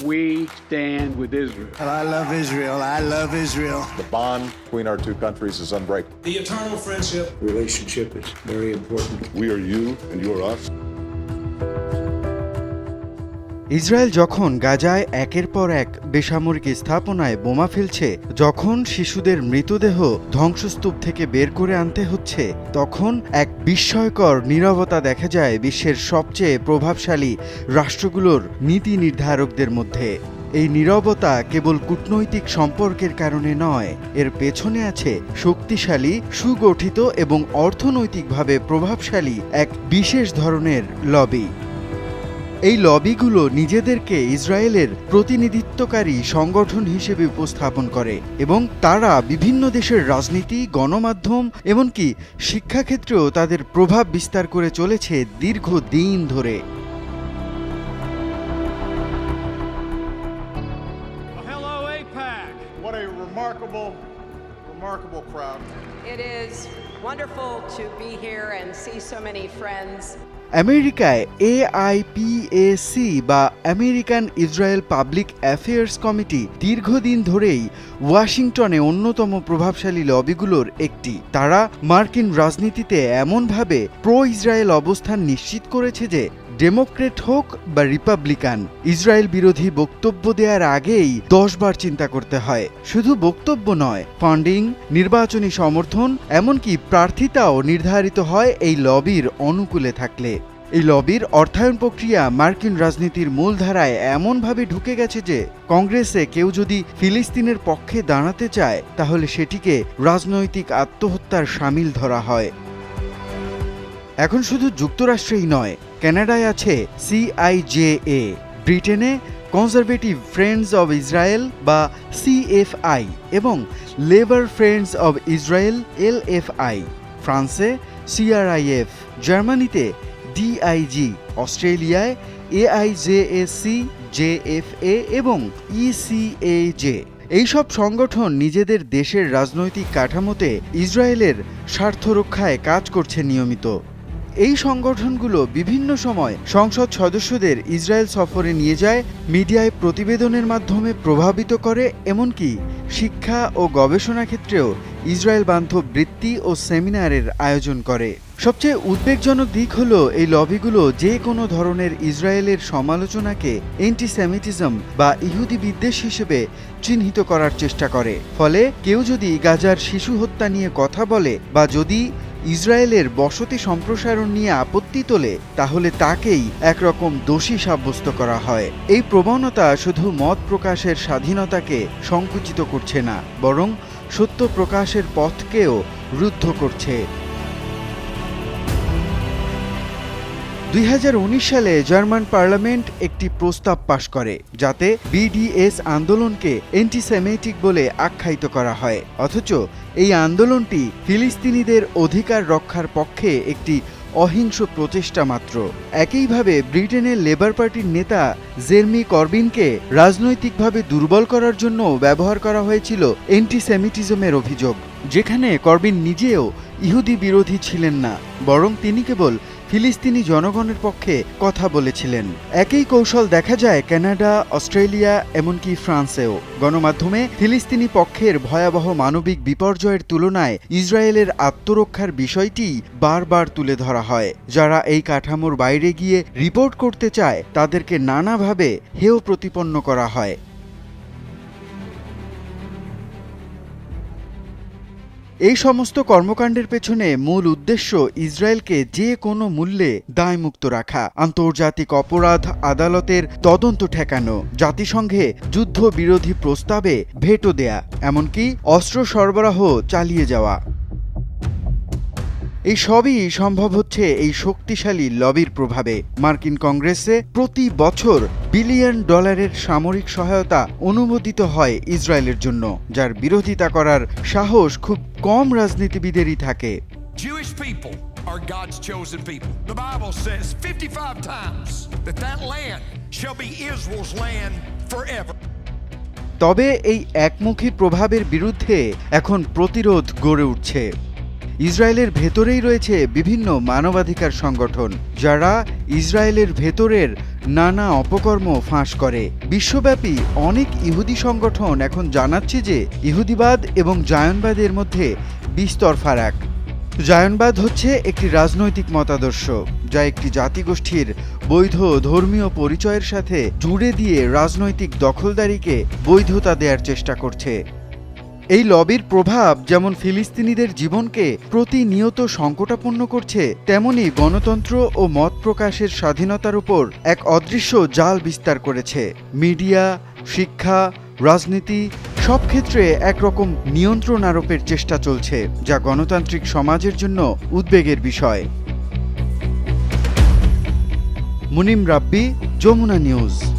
We stand with Israel. I love Israel. I love Israel. The bond between our two countries is unbreakable. The eternal friendship. Relationship is very important. We are you and you are us. Israel যখন গাজায় একের পর এক বেসামরিক স্থাপনায় বোমা ফেলছে, যখন শিশুদের মৃতদেহ ধ্বংসস্তূপ থেকে বের করে আনতে হচ্ছে, তখন এক বিস্ময়কর নীরবতা দেখা যায় বিশ্বের সবচেয়ে প্রভাবশালী রাষ্ট্রগুলোর নীতি নির্ধারকদের মধ্যে। এই নীরবতা কেবল কূটনৈতিক সম্পর্কের কারণে নয়, এর পেছনে আছে শক্তিশালী, সুগঠিত এবং অর্থনৈতিকভাবে প্রভাবশালী এক বিশেষ ধরনের লবি। এই লবিগুলো নিজেদেরকে ইসরায়েলের প্রতিনিধিত্বকারী সংগঠন হিসেবে উপস্থাপন করে এবং তারা বিভিন্ন দেশের রাজনীতি, গণমাধ্যম এমনকি শিক্ষাক্ষেত্রেও তাদের প্রভাব বিস্তার করে চলেছে দীর্ঘদিন ধরে। Hello, AIPAC. What a remarkable crowd. It is wonderful to be here and see so many friends. আমেরিকায় AIPAC বা American Israel public affairs committee দীর্ঘদিন ধরেই ওয়াশিংটনে অন্যতম প্রভাবশালী লবিগুলোর একটি। তারা মার্কিন রাজনীতিতে এমনভাবে প্রো ইসরায়েল অবস্থান নিশ্চিত করেছে যে ডেমোক্রেট হোক বা রিপাবলিকান, ইসরায়েল বিরোধী বক্তব্য দেওয়ার আগেই 10 বার চিন্তা করতে হয়। শুধু বক্তব্য নয়, ফান্ডিং, নির্বাচনী সমর্থন এমনকি প্রার্থিতাও নির্ধারিত হয় এই লবির অনুকূলে থাকলে। এই লবির অর্থায়ন প্রক্রিয়া মার্কিন রাজনীতির মূলধারায় এমনভাবে ঢুকে গেছে যে কংগ্রেসে কেউ যদি ফিলিস্তিনের পক্ষে দাঁড়াতে চায় তাহলে সেটিকে রাজনৈতিক আত্মহত্যার শামিল ধরা হয়। এখন শুধু যুক্তরাষ্ট্রেই নয়, কানাডায় আছে CIJA, ব্রিটেনে কনজারভেটিভ ফ্রেন্ডস অব ইসরায়েল বা CFI এবং labour friends of Israel LFI, ফ্রান্সে CRIF, জার্মানিতে DIG, অস্ট্রেলিয়ায় AIJAC, JFA এবং ECAJ। এইসব সংগঠন নিজেদের দেশের রাজনৈতিক কাঠামোতে ইসরায়েলের স্বার্থ রক্ষায় কাজ করছে নিয়মিত। এই সংগঠনগুলো বিভিন্ন সময় সংসদ সদস্যদের ইসরায়েল সফরে নিয়ে যায়, মিডিয়ায় প্রতিবেদনের মাধ্যমে প্রভাবিত করে, এমনকি শিক্ষা ও গবেষণা ক্ষেত্রেও ইসরায়েল বান্ধব বৃত্তি ও সেমিনারের আয়োজন করে। সবচেয়ে উদ্বেগজনক দিক হলো এই লবিগুলো যে কোনো ধরনের ইসরায়েলের সমালোচনাকে অ্যান্টিসেমিটিজম বা ইহুদি বিদ্বেষ হিসেবে চিহ্নিত করার চেষ্টা করে। ফলে কেউ যদি গাজার শিশু হত্যা নিয়ে কথা বলে বা যদি ইসরায়েলের বসতি সম্প্রসারণ নিয়ে আপত্তি তোলে তাহলে তাকেই একরকম দোষী সাব্যস্ত করা হয়। এই প্রবণতা শুধু মত প্রকাশের স্বাধীনতাকে সংকুচিত করছে না, বরং সত্য প্রকাশের পথকেও রুদ্ধ করছে। 2019 সালে জার্মান পার্লামেন্ট একটি প্রস্তাব পাশ করে যাতে BDS আন্দোলনকে অ্যান্টিসেমিটিক বলে আখ্যায়িত করা হয়। অথচ এই আন্দোলনটি ফিলিস্তিনিদের অধিকার রক্ষার পক্ষে একটি অহিংস প্রচেষ্টা মাত্র। একইভাবে ব্রিটেনের লেবার পার্টির নেতা জেরেমি করবিনকে রাজনৈতিকভাবে দুর্বল করার জন্য ব্যবহার করা হয়েছিল অ্যান্টিসেমিটিজমের অভিযোগ, যেখানে করবিন নিজেও ইহুদি বিরোধী ছিলেন না, বরং তিনি কেবল ফিলিস্তিনি জনগণের পক্ষে কথা বলেছিলেন। একই কৌশল দেখা যায় কানাডা, অস্ট্রেলিয়া এমনকি ফ্রান্সেও। গণমাধ্যমে ফিলিস্তিনি পক্ষের ভয়াবহ মানবিক বিপর্যয়ের তুলনায় ইসরায়েলের আত্মরক্ষার বিষয়টি বারবার তুলে ধরা হয়। যারা এই কাঠামোর বাইরে গিয়ে রিপোর্ট করতে চায় তাদেরকে নানাভাবে হেয় প্রতিপন্ন করা হয়। এই সমস্ত কর্মকাণ্ডের পেছনে মূল উদ্দেশ্য ইসরায়েলকে যে কোনো মূল্যে দায়মুক্ত রাখা, আন্তর্জাতিক অপরাধ আদালতের তদন্ত ঠেকানো, জাতিসংঘে যুদ্ধবিরোধী প্রস্তাবে ভেটো দেয়া, এমনকি অস্ত্র সরবরাহ চালিয়ে যাওয়া। এই সবই সম্ভব হচ্ছে এই শক্তিশালী লবির প্রভাবে। মার্কিন কংগ্রেসে প্রতি বছর বিলিয়ন ডলারের সামরিক সহায়তা অনুমোদিত হয় ইসরায়েলের জন্য, যার বিরোধিতা করার সাহস খুব কম রাজনীতিবিদেরই থাকে। Jewish people are God's chosen people. The Bible says 55 times that land shall be Israel's land forever. তবে এই একমুখী প্রভাবের বিরুদ্ধে এখন প্রতিরোধ গড়ে উঠছে। ইসরায়েলের ভেতরেই রয়েছে বিভিন্ন মানবাধিকার সংগঠন, যারা ইসরায়েলের ভেতরের নানা অপকর্ম ফাঁস করে। বিশ্বব্যাপী অনেক ইহুদি সংগঠন এখন জানাচ্ছে যে ইহুদিবাদ এবং জায়নবাদের মধ্যে বিস্তর ফারাক। জায়নবাদ হচ্ছে একটি রাজনৈতিক মতাদর্শ যা একটি জাতিগোষ্ঠীর বৈধ ধর্মীয় পরিচয়ের সাথে জুড়ে দিয়ে রাজনৈতিক দখলদারিকে বৈধতা দেওয়ার চেষ্টা করছে। এই লবির প্রভাব যেমন ফিলিস্তিনিদের জীবনকে প্রতিনিয়ত সংকটাপন্ন করছে, তেমনি গণতন্ত্র ও মত প্রকাশের স্বাধীনতার উপর এক অদৃশ্য জাল বিস্তার করেছে। মিডিয়া, শিক্ষা, রাজনীতি সব ক্ষেত্রে একরকম নিয়ন্ত্রণ আরোপের চেষ্টা চলছে, যা গণতান্ত্রিক সমাজের জন্য উদ্বেগের বিষয়। মুনিম রাব্বি, যমুনা নিউজ।